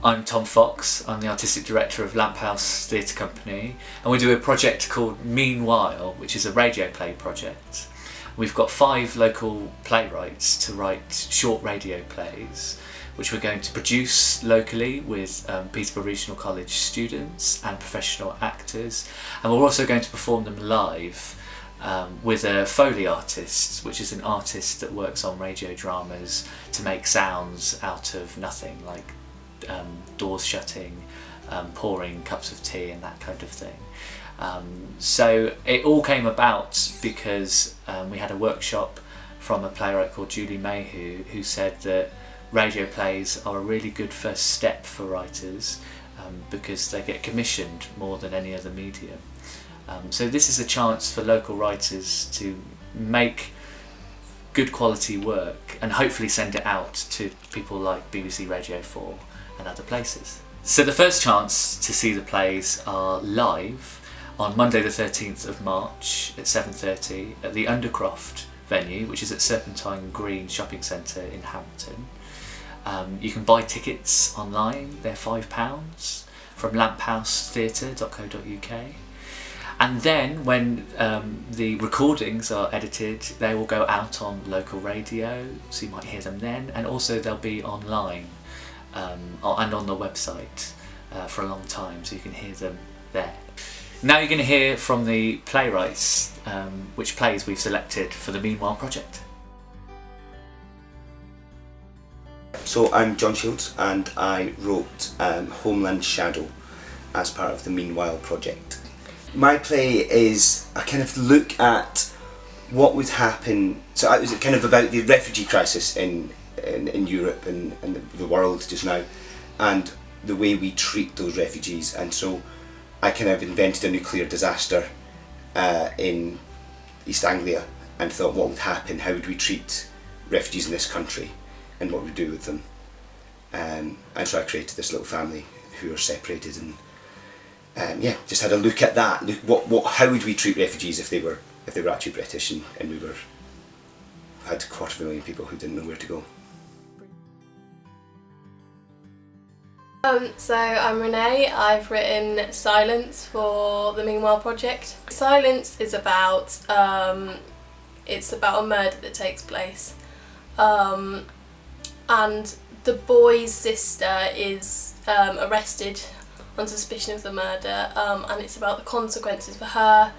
I'm Tom Fox, I'm the Artistic Director of Lamphouse Theatre Company, and we do a project called Meanwhile, which is a radio play project. We've got 5 local playwrights to write short radio plays, which we're going to produce locally with Peterborough Regional College students and professional actors, and we're also going to perform them live with a foley artist, which is an artist that works on radio dramas to make sounds out of nothing, like doors shutting, pouring cups of tea and that kind of thing. So it all came about because we had a workshop from a playwright called Julie Mayhew, who said that radio plays are a really good first step for writers because they get commissioned more than any other medium. So this is a chance for local writers to make good quality work and hopefully send it out to people like BBC Radio 4 and other places. So the first chance to see the plays are live on Monday the 13th of March at 7:30 at the Undercroft venue, which is at Serpentine Green Shopping Centre in Hampton. You can buy tickets online, they're £5 from lampphousetheatre.co.uk. And then when the recordings are edited, they will go out on local radio, so you might hear them then, and also they'll be online and on the website for a long time, so you can hear them there. Now you're going to hear from the playwrights which plays we've selected for the Meanwhile project. So I'm John Shields and I wrote Homeland Shadow as part of the Meanwhile project. My play is a kind of look at what would happen, so it was kind of about the refugee crisis in Europe and the world just now, and the way we treat those refugees. And so I kind of invented a nuclear disaster in East Anglia and thought, what would happen, how would we treat refugees in this country and what would we do with them. And so I created this little family who are separated, and yeah, just had a look at that. Look, how would we treat refugees if they were actually British and we had 250,000 people who didn't know where to go. So I'm Renee. I've written Silence for the Meanwhile project. Silence is about it's about a murder that takes place, and the boy's sister is arrested on suspicion of the murder, and it's about the consequences for her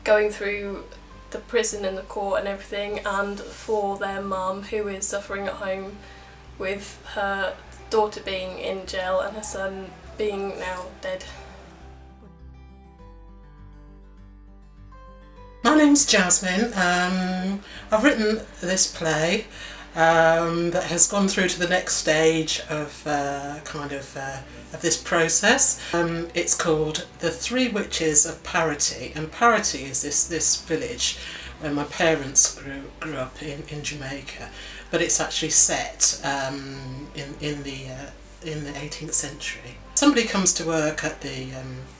going through the prison and the court and everything, and for their mum, who is suffering at home with her daughter being in jail and her son being now dead. My name's Jasmine. I've written this play that has gone through to the next stage of of this process. It's called The Three Witches of Parity, and Parity is this village where my parents grew up in Jamaica, but it's actually set in the 18th century. Somebody comes to work at the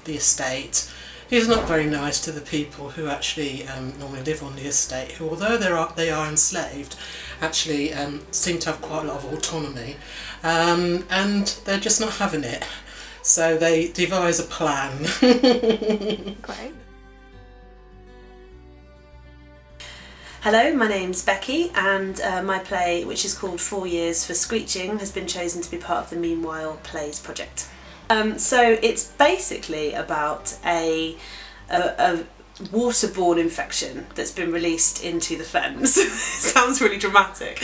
estate. He's not very nice to the people who actually normally live on the estate, who, although they are enslaved, actually seem to have quite a lot of autonomy, and they're just not having it. So they devise a plan. Great. Hello, my name's Becky, and my play, which is called 4 Years for Screeching, has been chosen to be part of the Meanwhile Plays project. So it's basically about a waterborne infection that's been released into the Fens. Sounds really dramatic.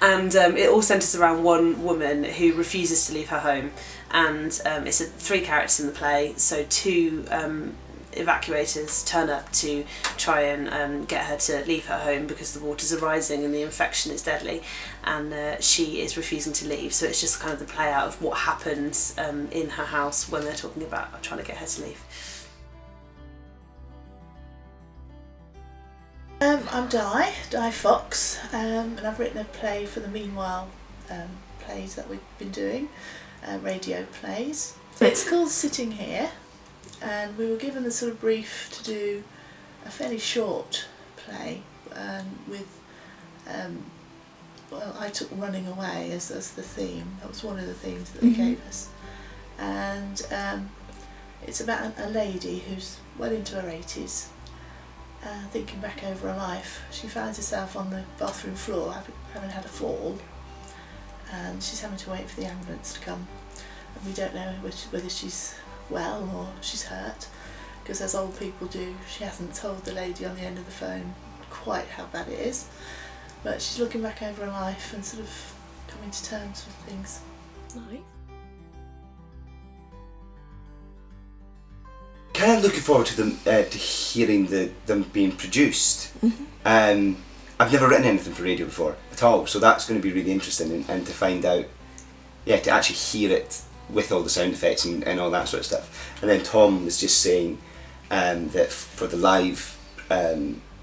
And it all centres around one woman who refuses to leave her home. And it's 3 characters in the play, so 2 evacuators turn up to try and get her to leave her home because the waters are rising and the infection is deadly, and she is refusing to leave. So it's just kind of the play out of what happens in her house when they're talking about trying to get her to leave. I'm Di Fox, and I've written a play for the Meanwhile plays that we've been doing, radio plays. It's called Sitting Here, and we were given the sort of brief to do a fairly short play with, well, I took Running Away as the theme. That was one of the themes that they gave us. and it's about a lady who's well into her 80s, thinking back over her life. She finds herself on the bathroom floor having had a fall, and she's having to wait for the ambulance to come, and we don't know whether she's well or she's hurt, because as old people do, she hasn't told the lady on the end of the phone quite how bad it is, but she's looking back over her life and sort of coming to terms with things. Nice. Kind of looking forward to them to hearing them being produced. I've never written anything for radio before at all, so that's going to be really interesting, and to find out, to actually hear it with all the sound effects and all that sort of stuff. And then Tom was just saying that for the live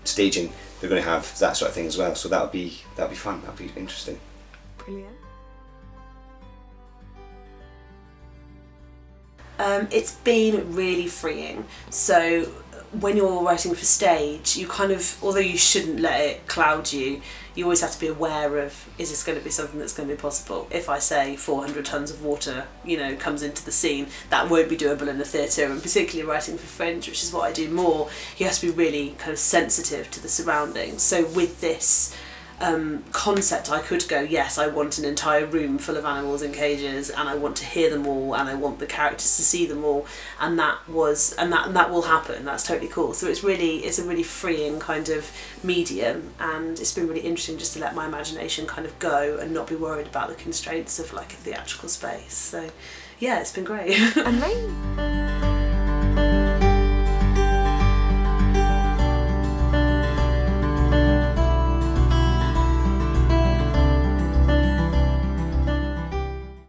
staging, they're going to have that sort of thing as well. So that'll be fun. That'll be interesting. Brilliant. It's been really freeing. So when you're writing for stage, you kind of, although you shouldn't let it cloud you, you always have to be aware of, is this going to be something that's going to be possible? If I say 400 tonnes of water, comes into the scene, that won't be doable in the theatre, and particularly writing for Fringe, which is what I do more, you have to be really kind of sensitive to the surroundings. So with this concept, I could go, yes, I want an entire room full of animals in cages, and I want to hear them all, and I want the characters to see them all, and that will happen. That's totally cool. So it's a really freeing kind of medium, and it's been really interesting just to let my imagination kind of go and not be worried about the constraints of like a theatrical space. So yeah, it's been great. Amazing.